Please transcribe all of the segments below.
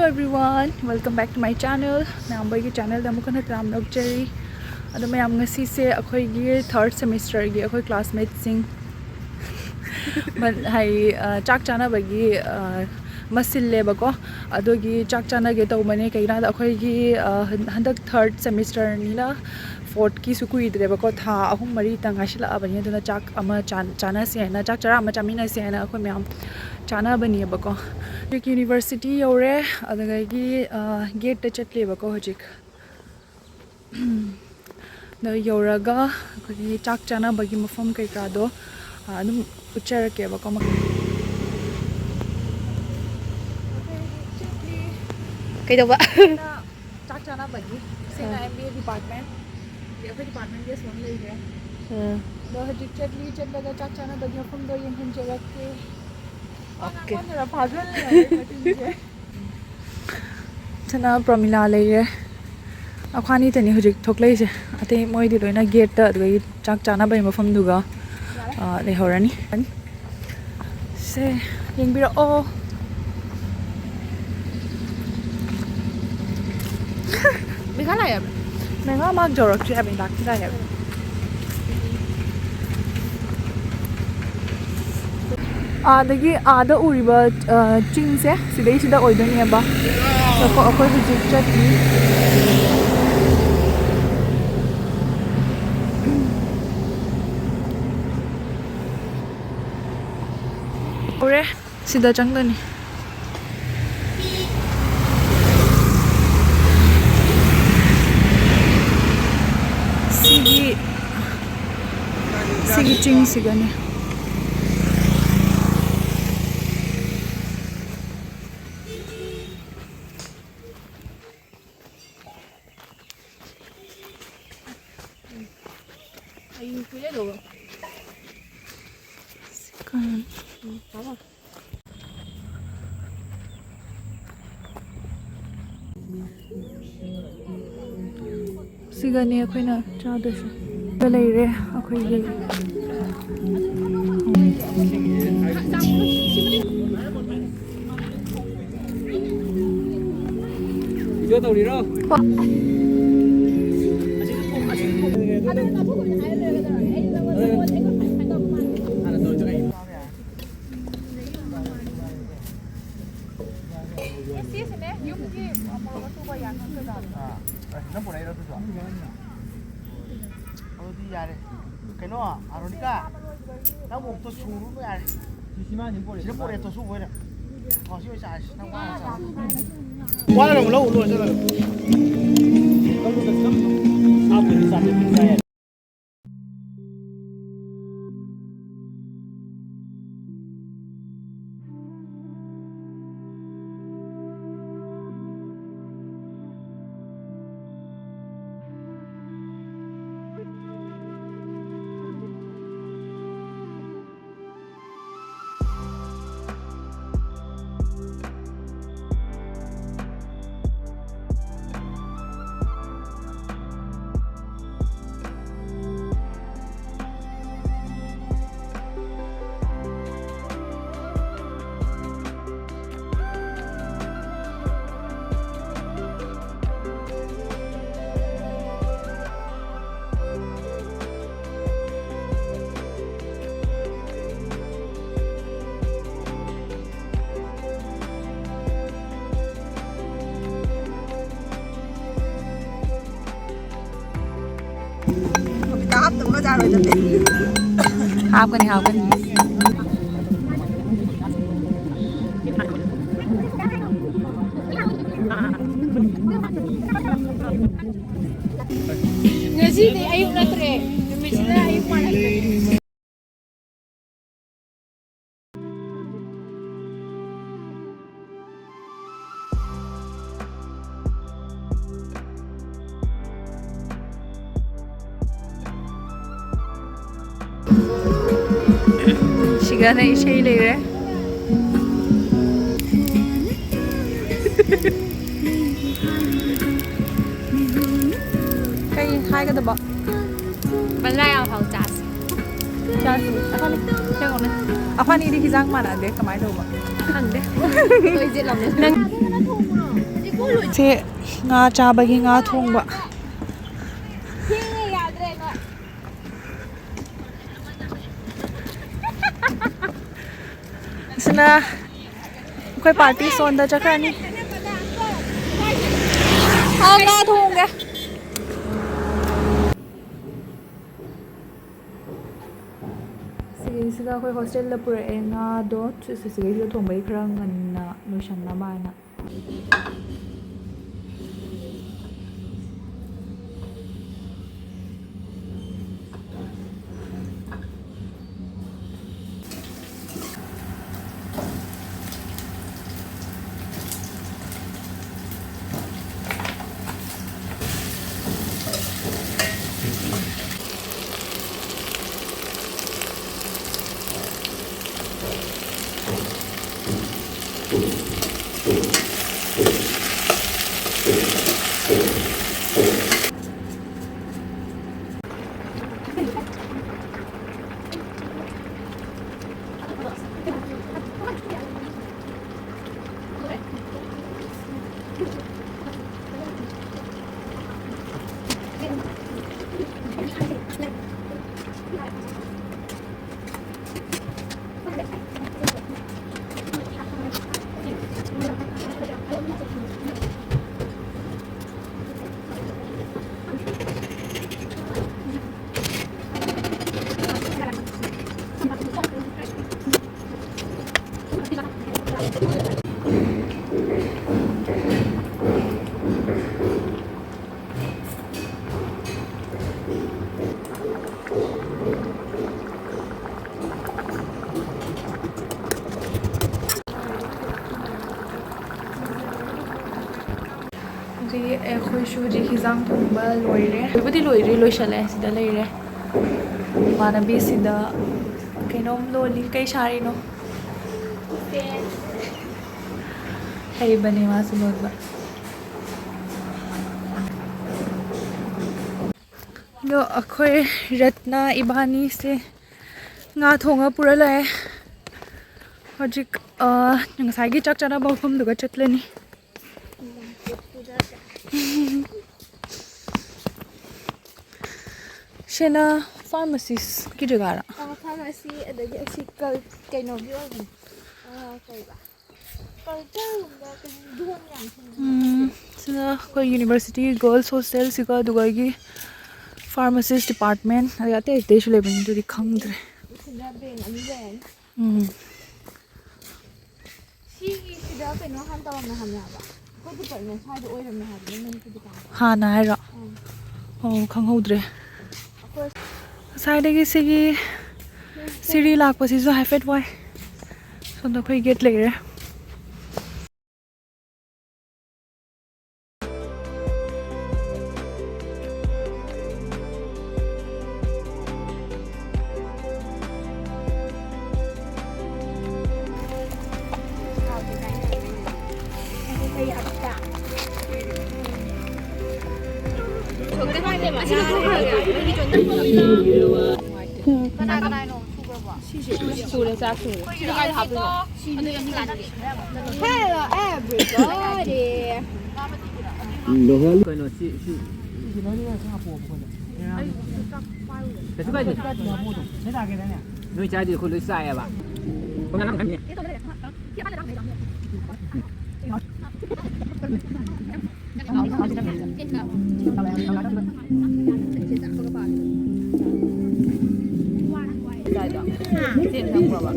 everyone, welcome back to my channel. Now I'm channel da mukan hatram nokjari. Ado mayam ngasi se akhoi gi third semester gi akhoi classmates sing man hai chak chana bagi masil le bako ado gi chak chana ge to mane kaina da akhoi gi handak third semester ni la fourth ki su kui dre bako tha ahum mari tanga shila abani duna chak ama chana se na chak chara ama chamina se na akhoi myam chana bani bako dik university yore adaga gi gate ta chatle bako hojik na yoraga gi chak chana bagi mafam kai ka do adum uchara ke bako kai do ba chak chana bagi sena MBA department ये department के सोन ले गए दो हजिक चटली चटलगा चक चना बगी हम दो यन जगह के ओके मेरा पागल नहीं है चना प्रमिला ले रे अखानी तनी हजिक थोकले से अते मोय दि लोइना गेट त दगै चक चना बै मफम दुगा ले हरनी से यंग बिरा ओ बिखा लाया मैं mak jorok chu abin dak da hai adagi ada uriba ching se sidai sida oidoni ba so ko akoi hujik chati ore sida changdani Sige ching sigani ayu kuya do sikan baba sigani akoina chadasu leire akoi ge video tàu đi đâu cái nó Aronica nó một tôi xuống luôn vậy chỉ bộ này tôi xuống với này họ chưa xài năm qua rồi lâu luôn rồi hấp tụi nó ra rồi cho tiền hấp cái nggak sih nih ayo natre misalnya ayo mana Sigana şey le cái hai cái đó Bên đây ao hậu chas. chas apa nih jangan nih apa nih di hizang mana deh kemana dulu Ăn đấy. Tôi giết lòng đấy. ꯁꯦ ꯉꯥ ꯆꯥꯕꯒꯤ ꯉꯥ ꯊꯣꯡꯕ ꯁꯤꯅ ꯑꯩꯈꯣꯏ party ꯁꯣꯟꯗ ꯆꯠꯈ꯭ꯔꯅꯤ ꯉꯥ ꯊꯣꯡꯒꯦ ꯁꯤꯒꯤꯁꯤꯗ ꯑꯩꯈꯣꯏ ꯍꯣꯁꯇꯦꯜꯗ ꯄꯨꯔꯛꯑꯦ ꯉꯥꯗꯣ ꯁꯤꯒꯤꯁꯤꯗ ꯊꯣꯡꯕꯩ ꯈꯔ ꯉꯟꯅ ꯂꯣꯏꯁꯟꯅꯕ ꯍꯥꯏꯅ ꯑꯩꯈꯣꯏꯁꯨ ꯍꯧꯖꯤꯛ ꯍꯤꯟꯖꯥꯡ ꯊꯣꯡꯕ ꯂꯣꯏꯔꯦ ꯂꯣꯏꯕꯨꯗꯤ ꯂꯣꯏꯗ꯭ꯔꯤ ꯂꯣꯏꯁꯜꯂꯦ ꯁꯤꯗ ꯂꯩꯔꯦ ꯏꯃꯥꯟꯅꯕꯤꯁꯤꯗ ꯀꯩꯅꯣꯝ ꯂꯣꯜꯂꯤ ꯀꯩ ꯁꯥꯔꯤꯅꯣ ꯍꯩꯕꯅꯦ ꯃꯥꯁꯨ ꯂꯣꯟꯕ ꯑꯗꯣ ꯑꯩꯈꯣꯏ ꯔꯠꯅꯥ ꯏꯕꯥꯅꯤꯁꯦ ꯉꯥ ꯊꯣꯡꯉ ꯄꯨꯔ ꯂꯥꯛꯑꯦ ꯍꯧꯖꯤꯛ ꯉꯁꯥꯏꯒꯤ ꯆꯥꯛ ꯆꯥꯅꯕ ꯃꯐꯝꯗꯨꯒ ꯆꯠꯂꯅꯤ ꯁꯤꯅ ꯐꯥꯔꯃꯥꯁꯤꯁꯀꯤ ꯖꯒꯥꯔ ꯐꯥꯔꯃꯥꯁꯤ ꯑꯗꯒꯤ ꯑꯁꯤ ꯀꯩꯅꯣꯒꯤ ꯑꯣꯏꯕꯅꯦ ꯀꯩꯕ ꯀꯜꯆꯔꯒꯨꯝꯕ ꯗꯣꯟ ꯌꯥꯝ ꯁꯤꯅ ꯑꯩꯈꯣꯏ ꯌꯨꯅꯤꯚꯔꯁꯤꯇꯤ ꯒꯔꯜꯁ ꯍꯣꯁꯇꯦꯜꯁꯤꯒ ꯑꯗꯨꯒꯒꯤ ꯐꯥꯔꯃꯥꯁꯤꯁ ꯗꯤꯄꯥꯔꯠꯃꯦꯟ ꯑꯗꯩ ꯑꯇꯩ ꯑꯇꯩꯁꯨ ꯂꯩꯕꯅꯤ ꯑꯗꯨꯗꯤ ꯈꯪꯗ꯭ꯔꯦ ꯁꯤꯗ ꯕꯦꯡ ꯑꯅꯤ ꯂꯩꯔꯅꯤ ꯁꯤꯒꯤꯁꯤꯗ ꯀꯩꯅꯣ ꯍꯥꯟꯅ ꯇꯧꯔꯝꯃꯦ ꯍꯥꯏꯕꯅꯦꯕ ꯑꯩꯈꯣꯏ ꯗꯤꯄꯥꯔꯠꯃꯦꯟ ꯁ꯭ꯋꯥꯏꯗ ꯑꯣꯏꯔꯝꯃꯦ ꯍꯥꯏꯕꯅꯦ ꯃꯅꯤꯄꯨꯔ ꯗꯤꯄꯥꯔꯠꯃꯦꯟ ꯍꯥꯟꯅ ꯍꯥꯏꯔꯣ ꯑꯣ ꯈꯪꯍꯧꯗ꯭ꯔꯦ ꯉꯁꯥꯏꯗꯒꯤ ꯁꯤꯒꯤ ꯁꯤꯔꯤ ꯂꯥꯛꯄꯁꯤꯁꯨ ꯍꯥꯏꯐꯦꯠ ꯋꯥꯏ ꯁꯣꯝꯗ ꯑꯩꯈꯣꯏ ꯒꯦꯠ ꯂꯩꯔꯦ ꯀꯅꯥ ꯀꯅꯥꯅꯣ ꯁꯨꯈ꯭ꯔꯕꯣ ꯁꯨꯔꯦ ꯆꯥꯛ ꯁꯨꯔꯦ ꯁꯤꯗ ꯀꯥꯏꯗ ꯍꯥꯞꯇꯣꯏꯅꯣ Hello everybody ꯀꯩꯅꯣ ꯁꯤ ꯀꯩꯁꯨ ꯀꯥꯏꯗꯦ ꯅꯣꯏ ꯆꯥꯏꯗꯤ ꯑꯩꯈꯣꯏ ꯂꯣꯏ ꯆꯥꯏꯑꯕ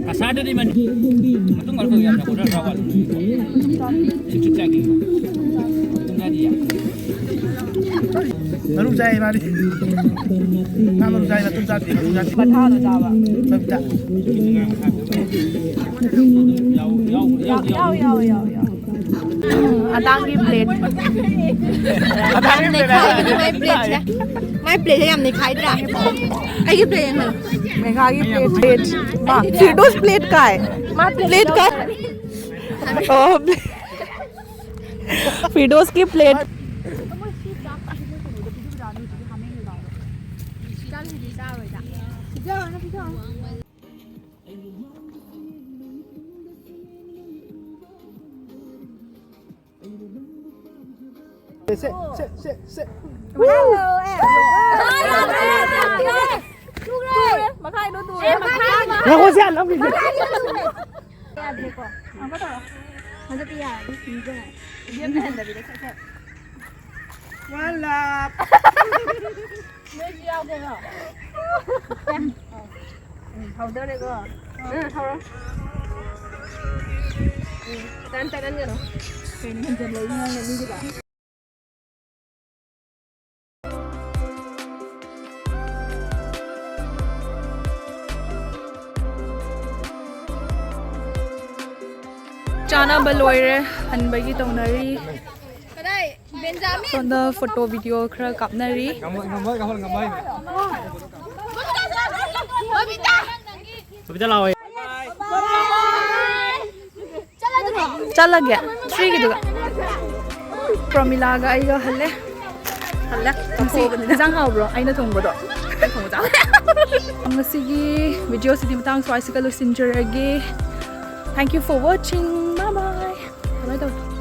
Kasada di mana? Itu nggak tahu yang udah rawat. Cucuk lagi. Itu jadi ya. Baru saya mari. Kamu saya itu jadi. Batal Java. Tidak. Yaw. Adangi plate. Adangi plate. My plate. My plate yang ni khai dah. Ai plate yang मेघागी plate माँ फिडोस plate का है plate का फिडोस की plate เซ่เซ่เซ่เซ่ มาใครดูดู แล้วคนเสียแล้วพี่ มาลาบ जाना बलोire हनबगी तौनरी ก็ได้เบนจามิน सोंदा photo video खरा कापनरी บาบิตา Kita lawan. चल गया श्री की दुगा प्रमिला गा आइगा हल्ले हल्ले जांग हाब्रो आइना थोंबदो थोंजा ngasiगी video sidi matang swai sikalo sinjurage thank you for watching bye bye